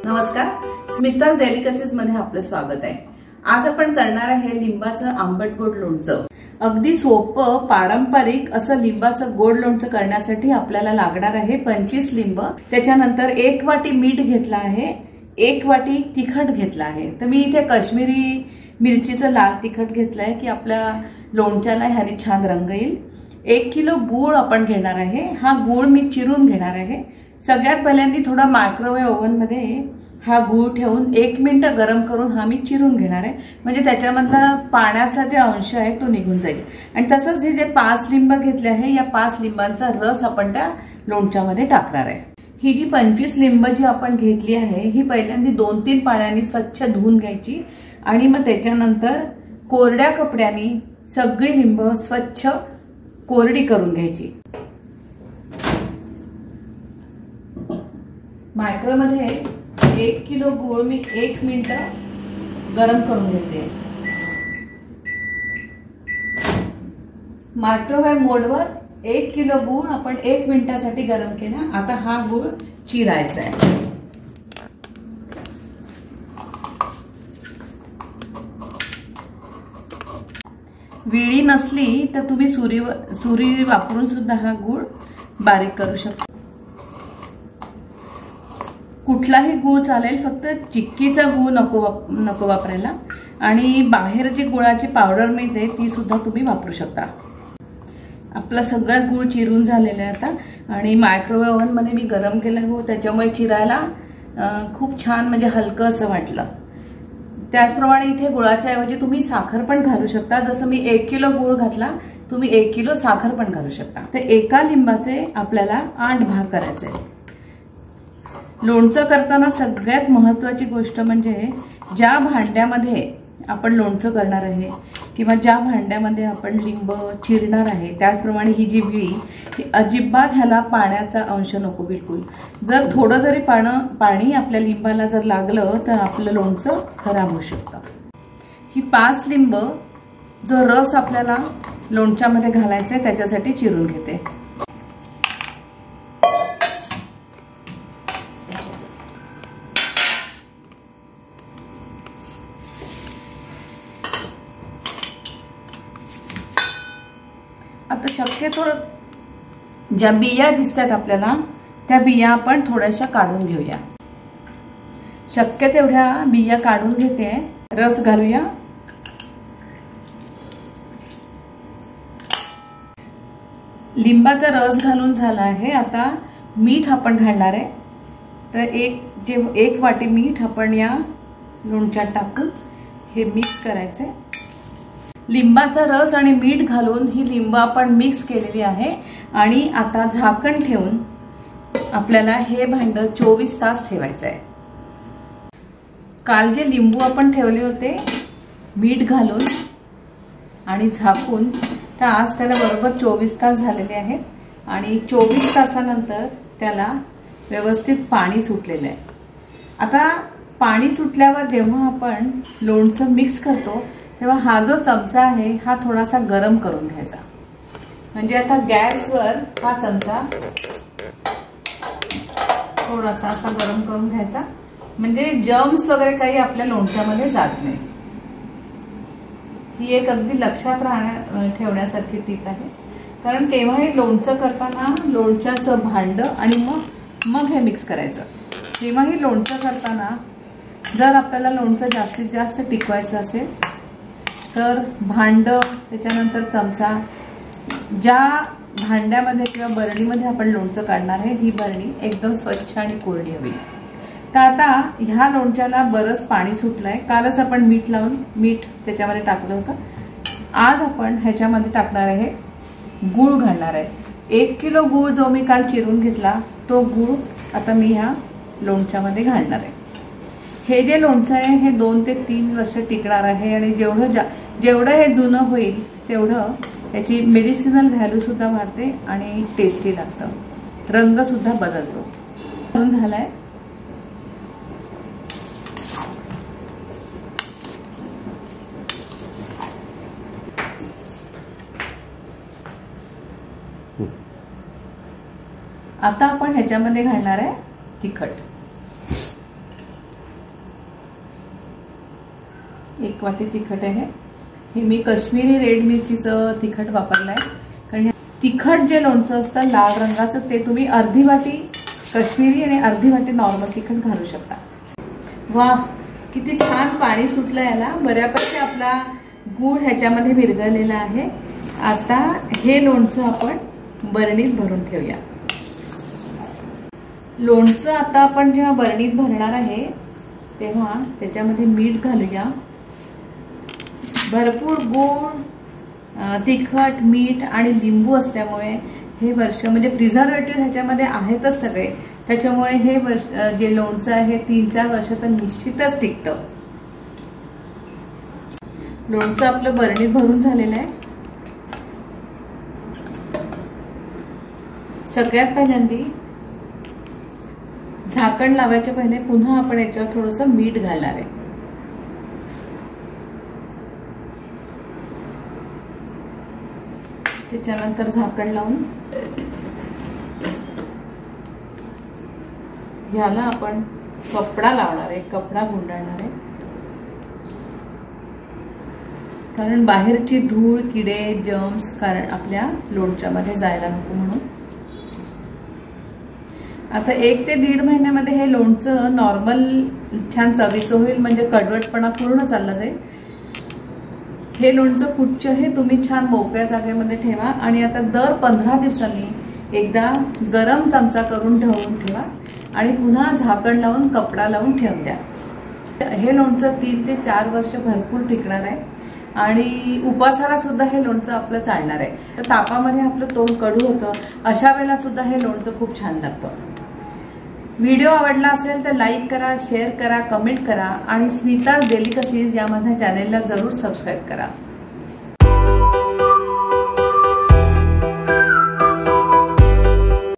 नमस्कार, स्मिताज डेलिकेसीज मध्ये आपलं स्वागत आहे। आज आपण करणार आहे लिंबाचं आंबट गोड लोणचं। अगदी सोपं पारंपरिक असं लिंबाचं गोड लोणचं करण्यासाठी आपल्याला लागणार आहे 25 लिंब, त्याच्यानंतर 1 वाटी मीठ घेतला आहे, 1 वाटी तिखट घेतला आहे। तर मी इथे काश्मीरी मिरचीचं लाल तिखट घेतलंय की आपल्या लोणच्याला ह्याने छान रंग येईल। 1 किलो गूळ आपण घेणार आहे। हा गूळ मी चिरून घेणार आहे। सगळ्यात पहिल्यांदा थोडा मायक्रोवेव्ह ओव्हन मध्ये हा गूळ ठेवून 1 मिनिट गरम करून हा मी चिरून घेणार आहे, म्हणजे त्याच्यामधला पाण्याचा जे अंश आहे तो निघून जाईल। आणि तसंच हे जे 5 लिंब घेतले आहे, या 5 लिंबांचा रस आपण त्या लोणच्यामध्ये टाकणार आहे। ही जी 25 लिंब जी आपण घेतली आहे ही पहिल्यांदा 2-3 पाण्याने स्वच्छ धुवून घ्यायची आणि मग त्याच्यानंतर कोरड्या कपड्याने सगळी लिंब स्वच्छ कोरडी करून घ्यायची। मायक्रोवेव्ह मध्ये 1 किलो गूळ मी 1 मिनिट गरम करून घेते। मायक्रोवेव्ह मोडवर 1 किलो गूळ आपण 1 मिनिटासाठी गरम केला। आता हा गूळ चिरायचा आहे। विळी नसली तर तुम्ही सुरी वापरून सुद्धा हा गूळ बारीक करू शकता। कुठलाही गूळ चालेल, फक्त चिक्कीचा गूळ नको वापरायला। आणि बाहेर जी गुळाची पावडर मिळते ती सुद्धा तुम्ही वापरू शकता। आपला सगळा गूळ चिरून झालेला आहे आता आणि मायक्रोवेव्ह ओव्हन मध्ये मी गरम केलं हो, त्याच्यामुळे चिरायला खूप छान म्हणजे हलकं असं वाटलं। त्याचप्रमाणे इथे गुळाच्या ऐवजी तुम्ही साखर पण घालू शकता। जसं मी 1 किलो गूळ घातला, तुम्ही 1 किलो साखर पण घालू शकता। तर एका लिंबाचे आपल्याला 8 भाग करायचे। लोणचं करताना सगळ्यात महत्त्वाची गोष्ट म्हणजे ज्या भांड्यामध्ये आपण लोणचं करणार आहे किंवा ज्या भांड्यामध्ये आपण लिंब चिरणार आहे, त्याचप्रमाणे ही जी विळी ही अजिबात ह्याला पाण्याचा अंश नको बिलकुल। जर थोडं जरी पाणी आपल्या लिंबाला जर लागलं तर आपलं लोणचं खराब होऊ शकतं। ही 5 लिंब जो रस आपल्याला लोणच्यामध्ये घालायचा आहे त्याच्यासाठी चिरून घेते। आता शक्यतो ज्या बिया दिसतात आपल्याला त्या बिया आपण थोड्याशा काढून घेऊया। शक्य तेवढ्या बिया काढून घेते। रस घालूया। लिंबाचा रस घालून झाला आहे। आता मीठ आपण घालणार आहे। तर 1 वाटी मीठ आपण या लोणच्यात टाकून हे मिक्स करायचंय। लिंबाचा रस आणि मीठ घालून ही लिंब आपण मिक्स केलेली आहे आणि आता झाकण ठेवून आपल्याला हे भांड 24 तास ठेवायचं आहे। काल जे लिंबू आपण ठेवले होते मीठ घालून आणि झाकून, तर आज त्याला बरोबर 24 तास झालेले आहेत आणि 24 तासानंतर त्याला व्यवस्थित पाणी सुटलेलं आहे। आता पाणी सुटल्यावर जेव्हा आपण लोणचं मिक्स करतो तेव्हा हा जो चमचा आहे हा थोडासा गरम करून घ्यायचा। म्हणजे आता गॅसवर हा चमचा थोडासा असा गरम करून घ्यायचा, म्हणजे जर्म्स वगैरे काही आपल्या लोणच्यामध्ये जात नाही। ही एक अगदी लक्षात ठेवण्यासारखी टीप आहे, कारण केव्हाही लोणचं करताना लोणच्याचं भांड आणि मग हे मिक्स करायचं। जेव्हाही लोणचं करताना जर आपल्याला लोणचं जास्तीत जास्त टिकवायचं असेल तर भांड, त्याच्यानंतर चमचा, ज्या भांड्यामध्ये किंवा बरणीमध्ये आपण लोणचं काढणार आहे ही बरणी एकदम स्वच्छ आणि कोरडी हवी। तर आता ह्या लोणच्याला बरंच पाणी सुटलंय। कालच आपण मीठ त्याच्यामध्ये टाकलं होतं। आज आपण ह्याच्यामध्ये टाकणार आहे गूळ घालणार आहे। 1 किलो गूळ जो मी काल चिरून घेतला तो गूळ आता मी ह्या लोणच्यामध्ये घालणार आहे। हे जे लोणचं आहे हे 2 ते 3 वर्ष टिकणार आहे आणि जेवढं हे जुनं होईल तेवढं याची मेडिसिनल व्हॅल्यू सुद्धा वाढते आणि टेस्टी लागतं, रंग सुद्धा बदलतो। झालाय। आता आपण ह्याच्यामध्ये घालणार आहे तिखट। 1 वाटी तिखट आहे. हे मी काश्मीरी रेड मिरचीचं तिखट वापरलंय. कारण तिखट जे लोणचं असतं लाल रंगाचं ते तुम्ही अर्धी वाटी काश्मीरी आणि अर्धी वाटी नॉर्मल तिखट घालू शकता. वा, किती छान पाणी सुटलं याला. बऱ्यापैकी आपला गूळ ह्याच्यामध्ये विरघळलेला आहे. आता हे लोणचं आपण बरणीत भरून ठेवूया. लोणचं आता आपण जेव्हा बरणीत भरणार आहे तेव्हा त्याच्यामध्ये मीठ घालूया. भरपूर गूळ, तिखट, मीठ आणि लिंबू असल्यामुळे हे वर्ष म्हणजे प्रिझर्वेटिव्ह ह्याच्यामध्ये आहेतच सगळे. त्याच्यामुळे हे वर्ष जे लोणचं आहे 3-4 वर्ष तर निश्चितच टिकतं. लोणचं आपलं बरणीत भरून झालेलं आहे. सगळ्यात पहिल्यांदी झाकण लावायच्या पहिले पुन्हा आपण याच्यावर थोडंसं मीठ घालणार आहे. त्याच्यानंतर झाकण लावून ह्याला आपण कपडा लावणार आहे, कपडा गुंडाळणार आहे. कारण बाहेरची धूळ, किडे, जर्म्स कारण आपल्या लोणच्यामध्ये जायला नको म्हणून. आता 1 ते 1.5 महिन्यामध्ये हे लोणचं नॉर्मल छान चवीचं होईल. म्हणजे कडवटपणा पूर्ण चालला जाईल. हे लोणचं कुठच्याही तुम्ही छान मोकळ्या जागेमध्ये ठेवा आणि आता दर 15 दिवसांनी एकदा गरम चमचा करून ढवळून ठेवा आणि पुन्हा झाकण लावून कपडा लावून ठेवून द्या. हे लोणचं 3 ते 4 वर्ष भरपूर टिकणार आहे आणि उपासाला सुद्धा हे लोणचं आपलं चालणार आहे. तर तापामध्ये आपलं तोंड कडू होतं अशा वेळेला सुद्धा हे लोणचं खूप छान लागतं. व्हिडिओ आवडला असेल तर लाईक करा, शेअर करा, कमेंट करा आणि स्मिताज डेलिकसीज या माझ्या चॅनेलला जरूर सबस्क्राईब करा.